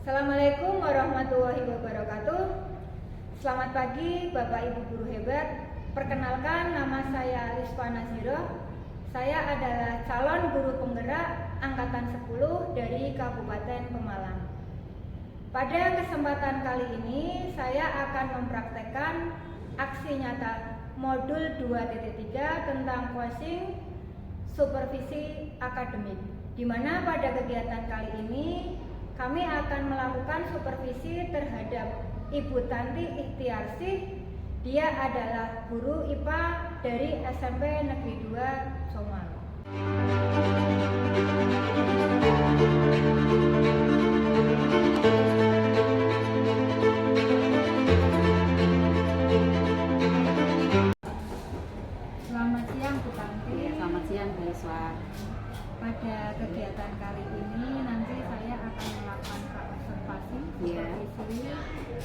Assalamualaikum warahmatullahi wabarakatuh. Selamat pagi Bapak Ibu guru hebat. Perkenalkan, nama saya Lispa Naziro. Saya adalah calon guru penggerak angkatan 10 dari Kabupaten Pemalang. Pada kesempatan kali ini saya akan mempraktekkan aksi nyata modul 2.3 tentang coaching supervisi akademik, di mana pada kegiatan kali ini kami akan melakukan supervisi terhadap Ibu Tanti Ikhtiarsih. Dia adalah guru IPA dari SMP Negeri 2 Somang. Selamat siang Bu Tanti. Selamat siang Bu Liswa. Pada kegiatan kali ini nanti saya akan melakukan observasi supervisi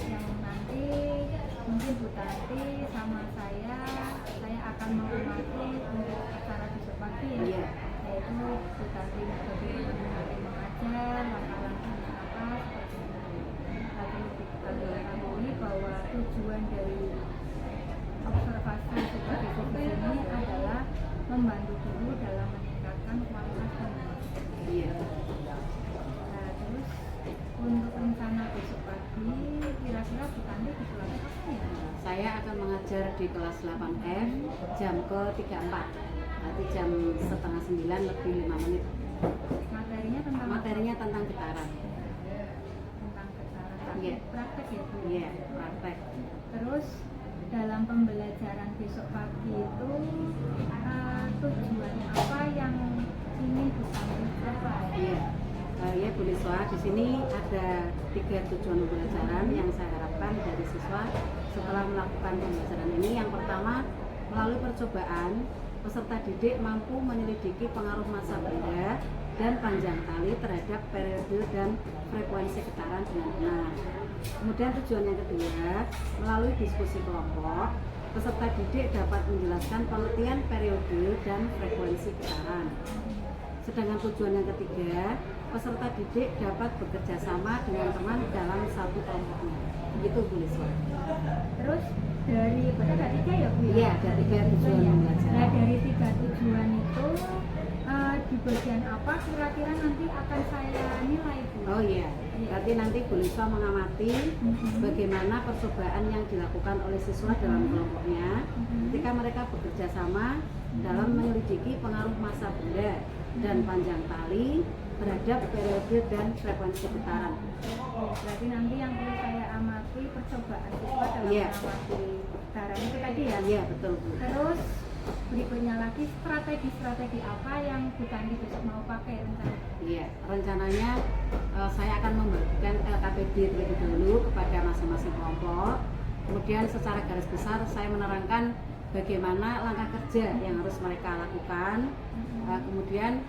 yang nanti mungkin Bu Tanti sama saya akan mengamati untuk acara besok pagi ya. Yaitu Bu Tanti bagaimana mengajar, langkah-langkahnya apa seperti itu. Tadi kita ketahui bahwa tujuan dari observasi supervisi ini adalah membantu guru dalam meningkatkan kualitas pendidikan. Nah, terus untuk rencana besok pagi kira-kira Bu Tanti di kelas apa ya? Saya akan mengajar di kelas 8F jam ke-34. Nanti jam setengah 9 lebih 5 menit. Materinya tentang getaran. Tentang getaran. Iya. Praktek ya Bu? Iya, praktek. Terus dalam pembelajaran besok pagi itu tujuan apa yang ingin Bu Tanti capai? Iya. Ya Bu Liswa, di sini ada 3 tujuan pembelajaran yang saya harapkan dari siswa setelah melakukan pembelajaran ini. Yang pertama, melalui percobaan, peserta didik mampu menyelidiki pengaruh massa benda dan panjang tali terhadap periode dan frekuensi getaran dengan benar. Kemudian tujuan yang kedua, melalui diskusi kelompok, peserta didik dapat menjelaskan pengertian periode dan frekuensi getaran. Sedangkan tujuan yang ketiga, peserta didik dapat bekerja sama dengan teman dalam satu kelompoknya. Begitu Bu Liswa. Terus dari ada 3 ya Bu? Iya, ada 3 tujuan pembelajaran. Nah, dari 3 tujuan itu di bagian apa kira-kira nanti akan saya nilai Bu? Oh iya, berarti nanti Bu Liswa mengamati bagaimana percobaan yang dilakukan oleh siswa dalam kelompoknya ketika mereka bekerja sama dalam menyelidiki pengaruh massa benda dan panjang tali terhadap periode dan frekuensi getaran. Berarti nanti yang perlu saya amati percobaan siswa dalam mengamati getaran itu tadi ya? Iya, betul Bu. Terus berikutnya lagi strategi-strategi apa yang Bu Tanti besok mau pakai rencana? Iya, rencananya saya akan membagikan LKPD terlebih dahulu kepada masing-masing kelompok. Kemudian secara garis besar saya menerangkan bagaimana langkah kerja yang harus mereka lakukan. Kemudian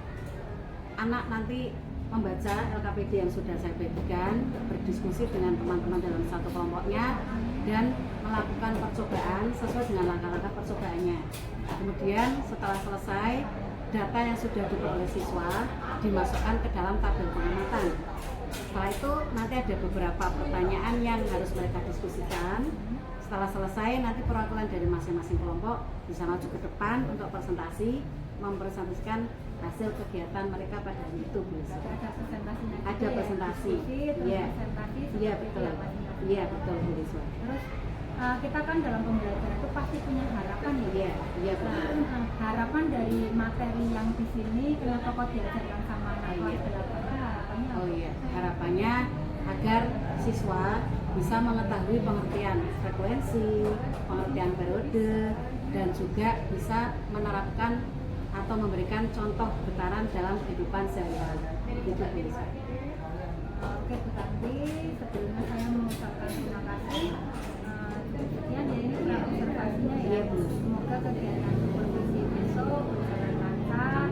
anak nanti membaca LKPD yang sudah saya bagikan, berdiskusi dengan teman-teman dalam satu kelompoknya, dan melakukan percobaan sesuai dengan langkah-langkah percobaannya. Kemudian setelah selesai, data yang sudah diperoleh siswa dimasukkan ke dalam tabel pengamatan. Setelah itu nanti ada beberapa pertanyaan yang harus mereka diskusikan. Setelah selesai, nanti perwakilan dari masing-masing kelompok bisa maju ke depan untuk presentasi, mempresentasikan hasil kegiatan mereka pada hari itu. Ada presentasinya? Ada presentasi. Iya. Iya betul. Iya betul Bu Liswa. Terus kita kan dalam pembelajaran itu pasti punya harapan ya. Iya betul. Harapan dari materi yang di sini kenapa kok diajarkan sama anak kelas 8? Harapannya apa? Oh iya, harapannya agar siswa bisa mengetahui pengertian frekuensi, pengertian periode, dan juga bisa menerapkan atau memberikan contoh getaran dalam kehidupan sehari-hari. Itu Bu Liswa. Oke Bu Tanti, sebelumnya saya mengucapkan terima kasih. Sekian ya, ini observasinya ya. Iya Bu. Semoga kegiatan supervisi besok berjalan lancar.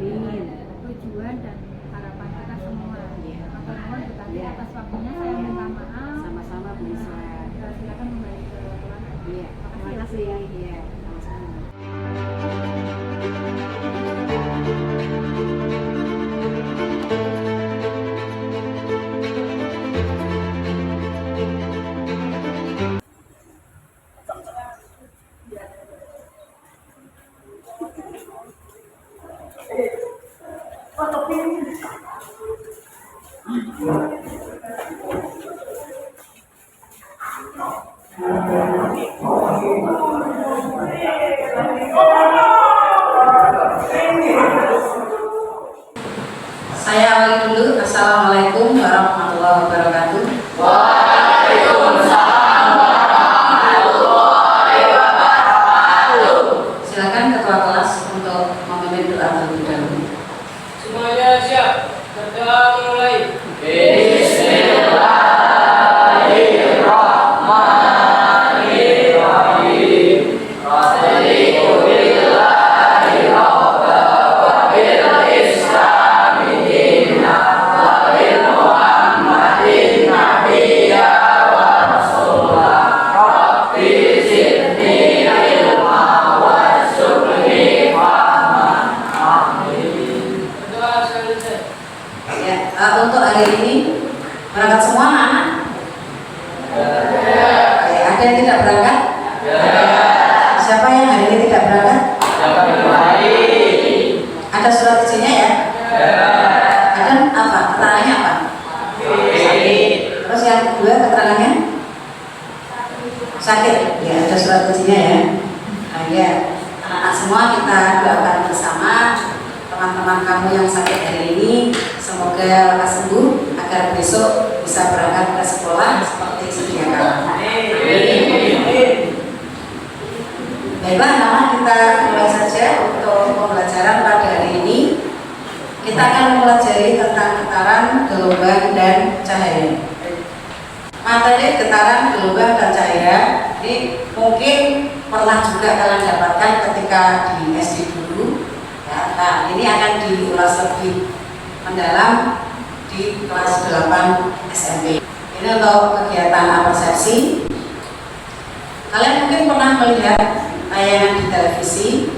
Tujuan dan harapan kita semua. Maka mohon Bu Tanti atas waktunya saya minta maaf. Sama-sama Bu Liswa. Silakan kembali ke ruangan. Iya. Terima kasih. Iya. Sama-sama. Saya awali dulu. Assalamualaikum warahmatullahi wabarakatuh. Silakan ketua kelas untuk memimpin doa terlebih dahulu. Semuanya siap. Kita mulai. Berdoa selesai. Ya, untuk hari ini berangkat semua anak? Ada yang tidak berangkat? Siapa yang hari ini tidak berangkat? Ada surat izinnya ya? Ada apa? Keterangannya apa? Terus yang kedua keterangannya? Sakit. Ya, ada surat izinnya ya. Nah, ya, anak-anak semua kita doakan bersama teman-teman kamu yang sakit hari ini, semoga lekas sembuh agar besok bisa berangkat ke sekolah seperti sedia kala. Baiklah, nama kita mulai saja untuk pembelajaran pada hari ini. Kita akan mempelajari tentang getaran, gelombang, dan cahaya. Materi getaran, gelombang, dan cahaya ini mungkin pernah juga kalian dapatkan ketika di SD dulu. Ya, nah, ini akan diulas lebih mendalam di kelas 8 SMP. Ini untuk kegiatan persepsi. Kalian mungkin pernah melihat tayangan di televisi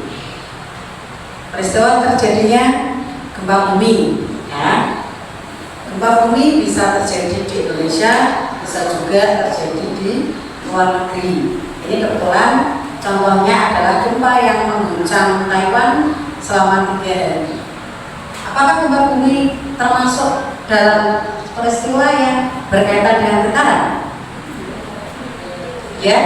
peristiwa terjadinya gempa bumi. Ya. Gempa bumi bisa terjadi di Indonesia, bisa juga terjadi di luar negeri. Ini kebetulan contohnya adalah gempa yang mengguncang Taiwan selama 3 hari. Apakah gempa bumi termasuk dalam peristiwa yang berkaitan dengan getaran? Ya?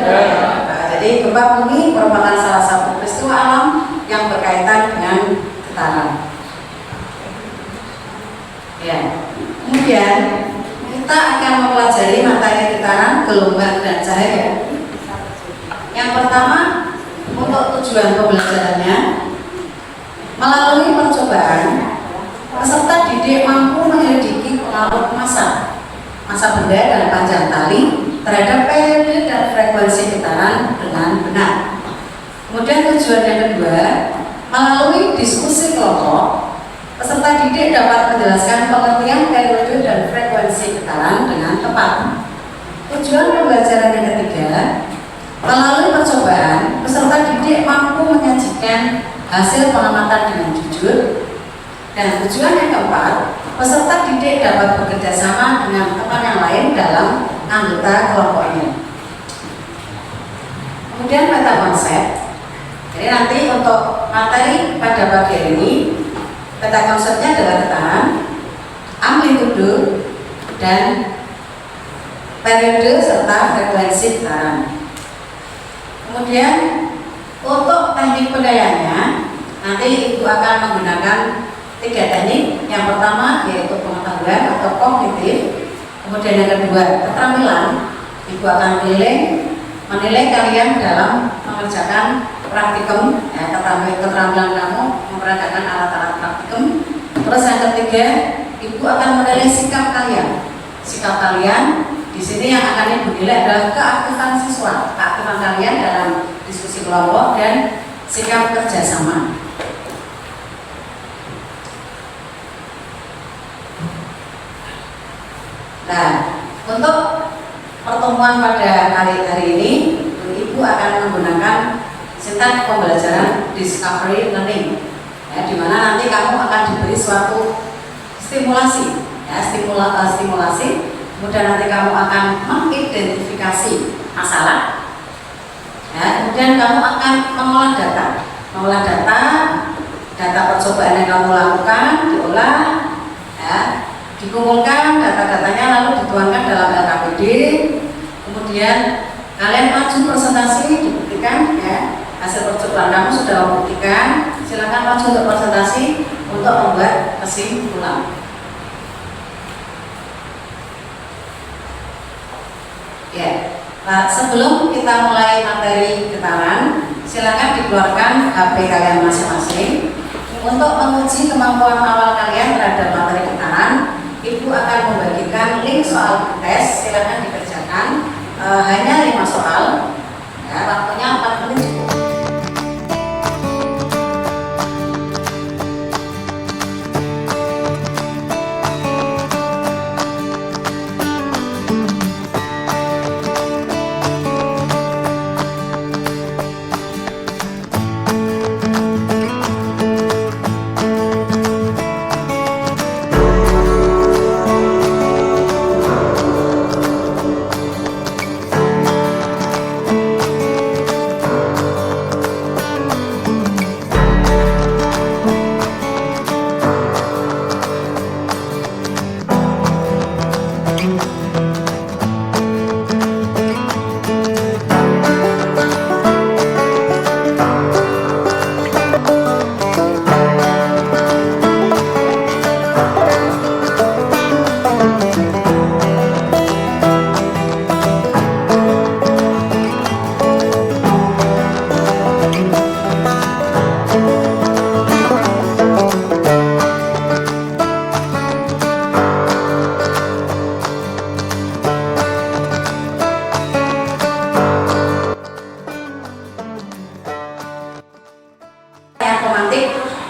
Nah, jadi gempa bumi merupakan salah satu peristiwa alam yang berkaitan dengan getaran. Ya. Kemudian kita akan mempelajari materi getaran, gelombang, dan cahaya. Yang pertama, untuk tujuan pembelajarannya, melalui percobaan, peserta didik mampu menyelidiki pengaruh massa benda dan panjang tali terhadap periode dan frekuensi getaran dengan benar. Kemudian tujuan yang kedua, melalui diskusi kelompok, peserta didik dapat menjelaskan pengertian periode dan frekuensi getaran dengan tepat. Tujuan pembelajaran yang ketiga, melalui percobaan, peserta didik mampu menyajikan hasil pengamatan dengan jujur. Dan tujuan yang keempat, peserta didik dapat bekerja sama dengan teman yang lain dalam anggota kelompoknya. Kemudian meta konsep. Jadi nanti untuk materi pada pagi hari ini, meta konsepnya adalah getaran, amplitudo, dan periode serta frekuensi getaran. Kemudian untuk teknik penilaiannya, nanti Ibu akan menggunakan 3 teknik. Yang pertama yaitu pengetahuan atau kognitif. Kemudian yang kedua keterampilan. Ibu akan menilai kalian dalam mengerjakan praktikum, ya, keterampilan kamu memperagakan alat-alat praktikum. Terus yang ketiga, Ibu akan menilai sikap kalian. Sikap kalian di sini yang akan Ibu nilai adalah keaktifan siswa, keaktifan kalian dalam diskusi kelompok dan sikap kerjasama. Nah, untuk pertemuan pada hari ini, Ibu akan menggunakan sistem pembelajaran discovery learning, ya, di mana nanti kamu akan diberi suatu stimulasi, ya, stimulasi. Kemudian nanti kamu akan mengidentifikasi masalah, ya, kemudian kamu akan mengolah data percobaan yang kamu lakukan, diolah, ya, dikumpulkan data-datanya kesimpulan. Ya, nah, sebelum kita mulai materi getaran, silakan dikeluarkan HP kalian masing-masing. Untuk menguji kemampuan awal kalian terhadap materi getaran, Ibu akan membagikan link soal tes, silakan dikerjakan. Hanya 5 soal, ya, waktunya 4 menit.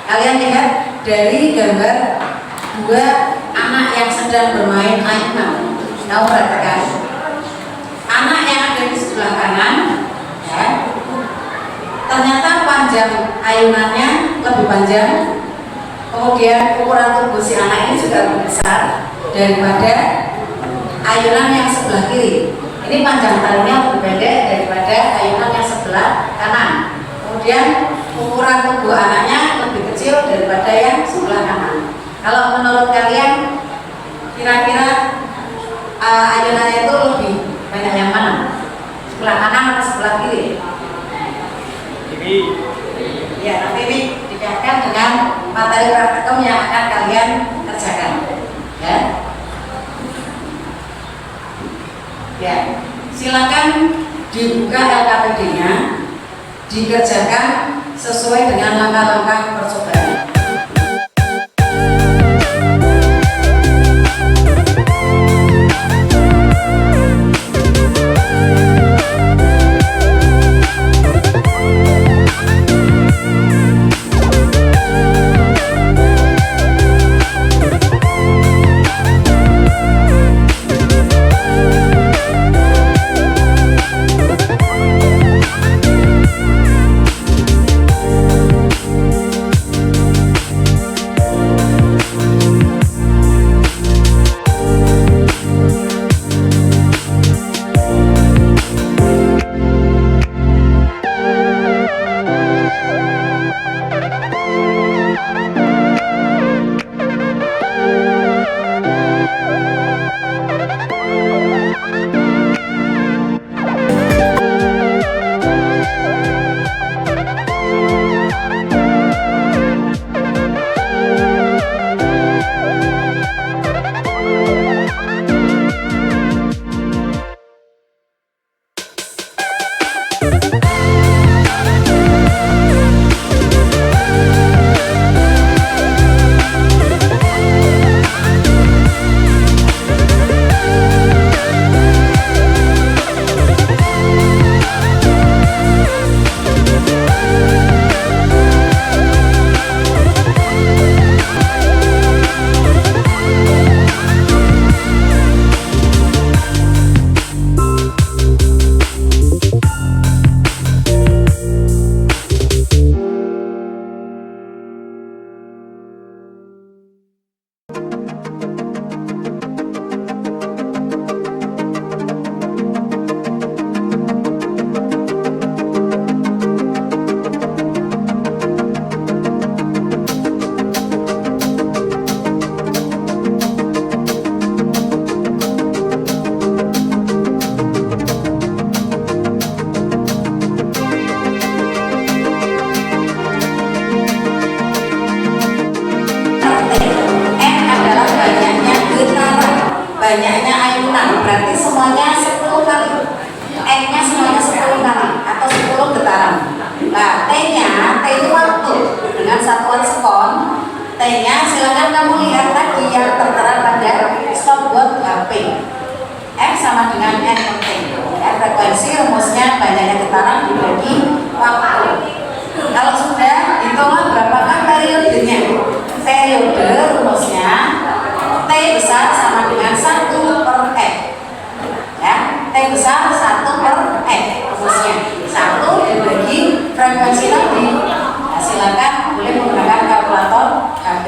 Kalian lihat dari gambar 2 anak yang sedang bermain ayunan. Tahu perhatikan anak yang ada di sebelah kanan, ya, ternyata panjang ayunannya lebih panjang, kemudian ukuran tubuh si anak ini juga lebih besar daripada ayunan yang sebelah kiri. Ini panjang talinya lebih pendek daripada ayunan yang sebelah kanan. Kemudian ukuran tubuh anaknya lebih kecil daripada yang sebelah kanan. Kalau menurut kalian, kira-kira ayunannya itu lebih banyak yang mana? Sebelah kanan atau sebelah kiri? Kiri. Ya, nanti ini dikaitkan dengan materi praktikum yang akan kalian kerjakan. Ya. Ya, silakan dibuka LKPD-nya, dikerjakan sesuai dengan langkah-langkah percobaan. banyak ayunan, berarti semuanya 10 kali. N-nya semuanya 10 kali atau 10 getaran. Nah, T-nya, T itu waktu dengan satuan sekon. T-nya silakan kamu lihat tadi yang tertera pada stopwatch HP. F sama dengan N penting. Ya, frekuensi rumusnya banyaknya getaran dibagi waktu. Kalau sudah, hitunglah berapakah periodenya. Periode rumusnya T besar sama dengan 1 per F. Ya, T besar 1 per F rumusnya. 1 dibagi frekuensi tadi. Nah, silakan boleh menggunakan kalkulator HP.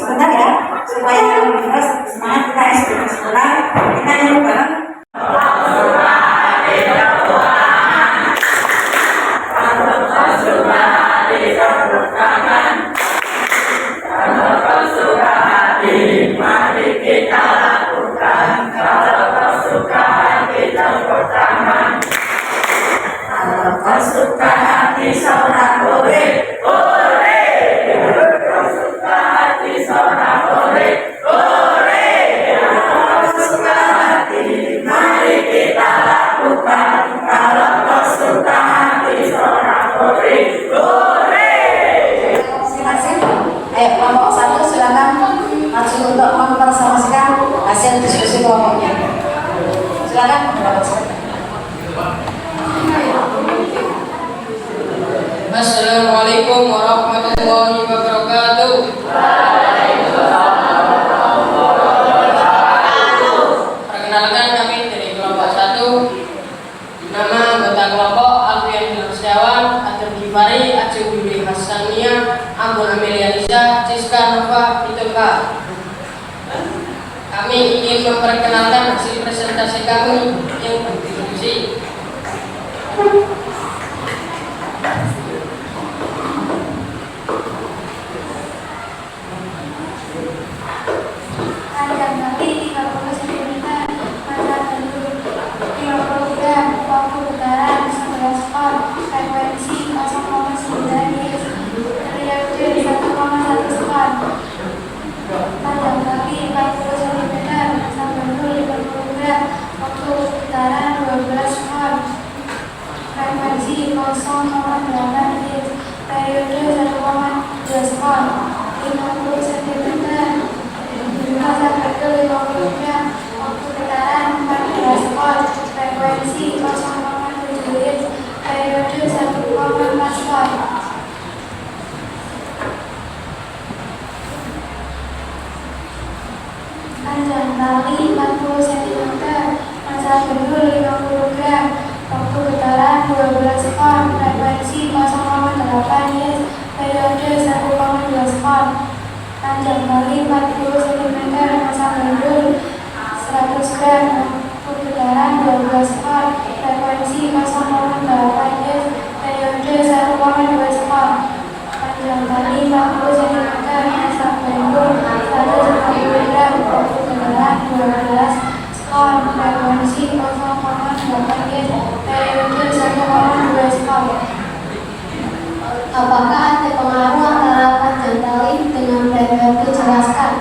sebentar ya, supaya lebih fresh semangat kita SBB sekolah, kita nyanyi bareng. Mari kita lakukan. suka hati sorak-sorai, ore. Kau suka hati sorak-sorai, ore. Kau suka hati, mari kita lakukan. Kalau kau suka hati sorak-sorai, ore. Ayo kelompok 1 silakan maju untuk mempresentasikan hasil diskusi kelompoknya. Silakan. Assalamualaikum warahmatullahi wabarakatuh. Perkenalkan kami dari kelompok 1. Nama anggota kelompok Alfian Setiawan, Adem Gifari, Aceh Budi Hasania, Ambon Amelia Lisa, Siska Nova Pitulka. Kami ingin memperkenalkan hasil presentasi kami yang berdiskusi. Panjang kali 30 cm, masa bentuk 50 gram, waktu putaran 11 on, frekuensi 0,9 Hz, periode 1,1 sekon. Panjang kali 40 cm, masa bentuk 50 gram, waktu putaran 12 on, frekuensi 0,8 Hz, periode 1,2 sekon. 50 cm, masa bentuk 50 gram, waktu putaran 14 sekon, frekuensi 0,7 Hz, periode 1,4 sekon. Panjang tali 40 cm, masa bentuk 50 gram, waktu putaran 12 sekon, frekuensi 0,8 Hz, periode 1,2 sekon. Panjang tali 40 cm, masa bentuk 100 gram, waktu putaran 12 sekon, frekuensi 0,8 Hz, periode 1,2 sekon. Panjang tali 40 cm, masa bentuk 150 gram, waktu putaran 12 sekon, frekuensi 0,8 Hz, periode 1,2 sekon. Apakah ada pengaruh antara panjang tali dengan periode? Jelaskan.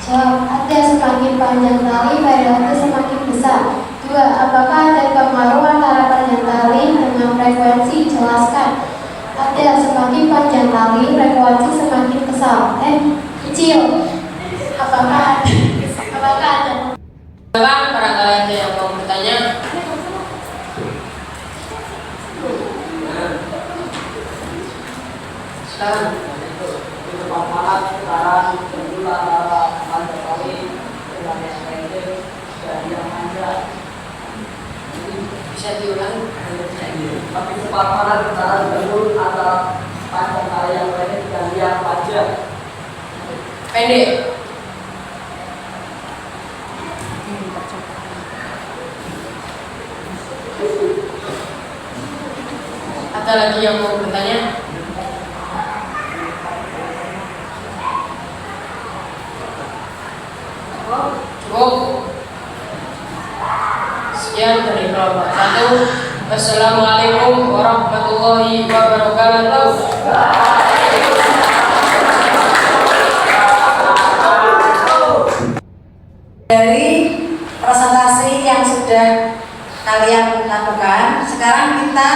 Jawab. Ada. Semakin panjang tali, periode semakin besar. 2. Apakah ada pengaruh antara panjang tali dengan frekuensi? Jelaskan. Ada. Semakin panjang tali, frekuensi semakin kecil. Apakah ada? Silakan barangkali ada yang mau bertanya. Silakan. Paparan sekarang kedua antara panjang tali dengan yang pendek dan yang panjang. Bisa diulangi? Tapi paparan sekarang kedua antara panjang tali yang pendek dan yang panjang. Pendek. Ada lagi yang mau bertanya? Cukup. Sekian dari kelompok 1. Wassalamualaikum warahmatullahi wabarakatuh. Dari presentasi yang sudah kalian lakukan, sekarang kita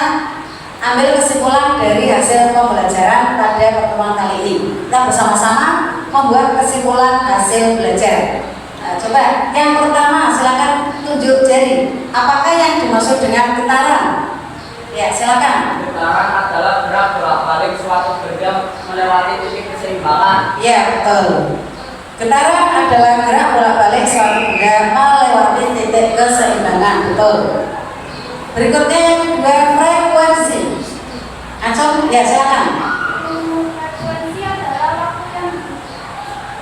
ambil kesimpulan dari hasil pembelajaran pada pertemuan kali ini. Kita bersama-sama membuat kesimpulan hasil belajar. Nah, coba yang pertama silakan tunjuk jari. Apakah yang dimaksud dengan getaran? Ya, silakan. Getaran adalah gerak bolak-balik suatu benda melewati titik keseimbangan. Ya, betul. Getaran adalah gerak bolak-balik suatu benda melewati titik keseimbangan. Betul. Berikutnya yang kedua, frekuensi. Acong, ya silakan.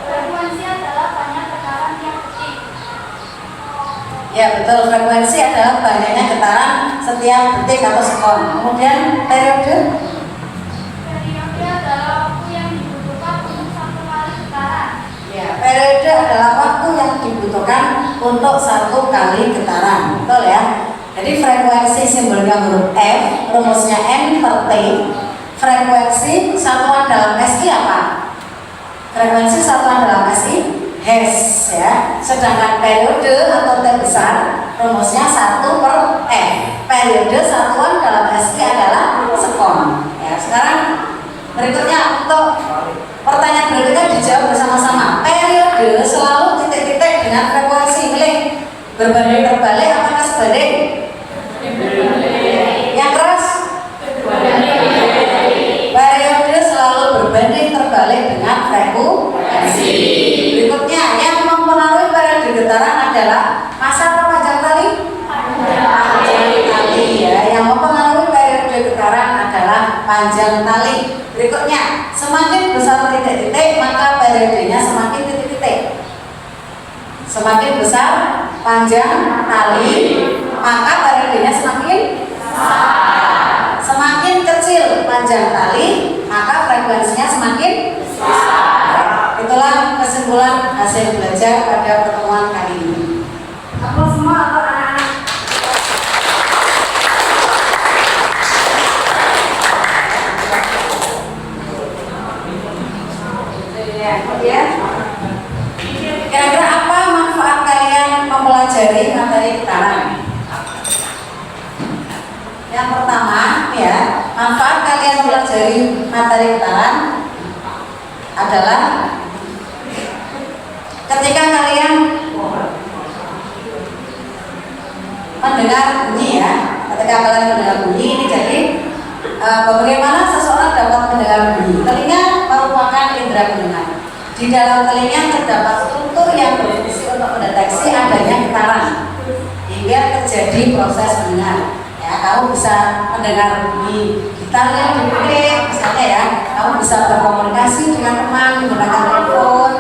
Frekuensi adalah banyak getaran yang detik. Ya betul, frekuensi adalah banyaknya getaran setiap detik atau sekon. Kemudian periode. Periode adalah waktu yang dibutuhkan untuk satu kali getaran. Ya, periode adalah waktu yang dibutuhkan untuk satu kali getaran. Betul ya. Jadi frekuensi simbolnya huruf F, rumusnya N per T. Frekuensi satuan dalam SI apa? Frekuensi satuan dalam SI Hertz ya. Sedangkan periode atau T besar rumusnya 1 per F. Periode satuan dalam SI adalah sekon. Ya, sekarang berikutnya untuk pertanyaan berikutnya dijawab bersama-sama. Periode selalu titik-titik dengan frekuensi milik berbanding terbalik apakah sebanding? Yang keras? Periode selalu berbanding terbalik dengan frekuensi. Berikutnya yang mempengaruhi periode getaran adalah massa atau panjang tali? Panjang tali ya. Yang mempengaruhi periode getaran adalah panjang tali. Berikutnya, semakin besar titik-titik maka periodenya semakin titik-titik. Semakin besar panjang tali maka periodenya semakin besar. Semakin kecil panjang tali maka frekuensinya semakin besar. Itulah kesimpulan hasil belajar pada pertemuan kali ini. Apa semua atau anak-anak? Ya. Kira-kira apa manfaat kalian mempelajari materi getaran? Yang pertama, ya, manfaat kalian mempelajari materi getaran adalah ketika kalian mendengar bunyi ya, ketika kalian mendengar bunyi ini jadi bagaimana seseorang dapat mendengar bunyi. Telinga merupakan indera pendengar. Di dalam telinga terdapat struktur yang berfungsi untuk mendeteksi adanya getaran hingga terjadi proses mendengar. Ya, kamu bisa mendengar bunyi gitar yang dipetik, misalnya ya, kamu bisa berkomunikasi dengan teman menggunakan telepon.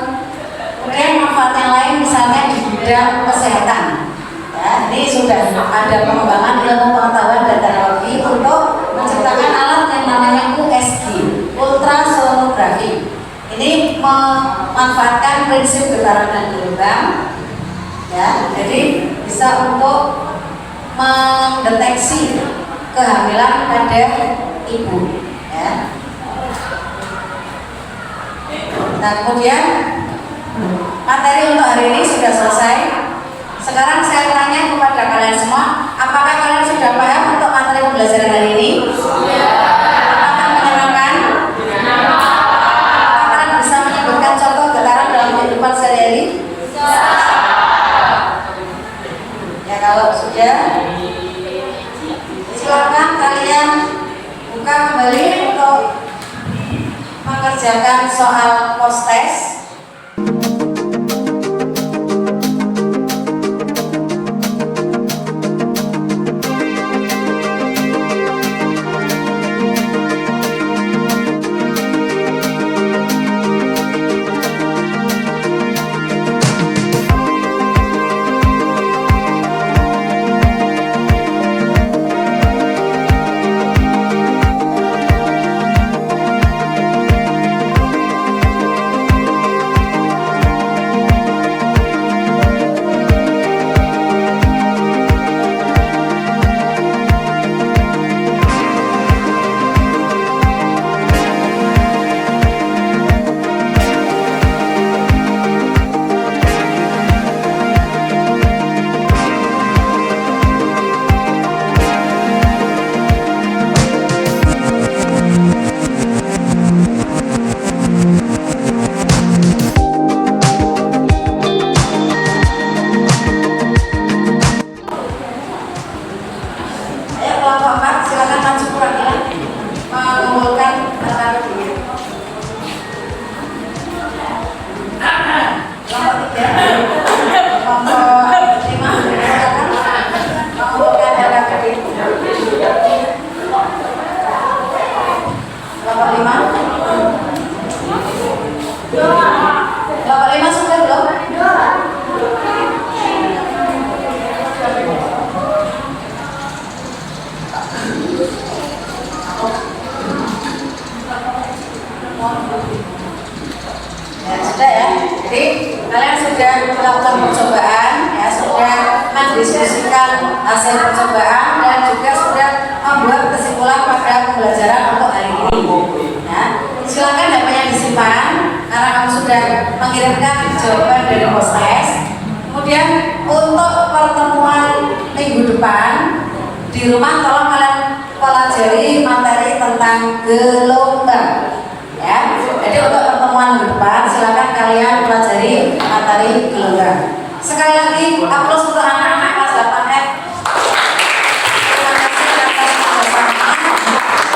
Kemudian manfaat yang lain misalnya di bidang kesehatan. Ya, ini sudah ada pengembangan ilmu pengetahuan dan teknologi untuk menciptakan alat yang namanya USG, ultrasonografi. Ini memanfaatkan prinsip getaran dan gelombang, ya, jadi bisa untuk mendeteksi kehamilan pada ibu. Ya. Nah, kemudian materi untuk hari ini sudah selesai. Sekarang saya tanya kepada kalian semua, apakah kalian sudah paham untuk materi pembelajaran hari ini? Apakah menyenangkan? Apakah bisa menyebutkan contoh getaran dalam kehidupan sehari-hari? Ya, kalau sudah, silakan kalian buka kembali untuk mengerjakan soal post test. mendiskusikan hasil percobaan dan juga sudah membuat kesimpulan pada pembelajaran untuk hari ini. Nah, silakan HP-nya disimpan karena kamu sudah mengirimkan jawaban dari post test. Kemudian untuk pertemuan minggu depan di rumah tolong kalian pelajari materi tentang gelombang. Ya, jadi untuk pertemuan minggu depan silakan kalian pelajari materi gelombang. Sekali lagi aplaus untuk anak-anak kelas 8F. Terima kasih atas kerjasamanya.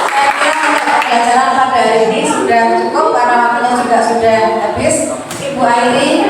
Saya kira untuk pembelajaran pada hari ini sudah cukup karena waktunya juga sudah habis. Ibu Airi,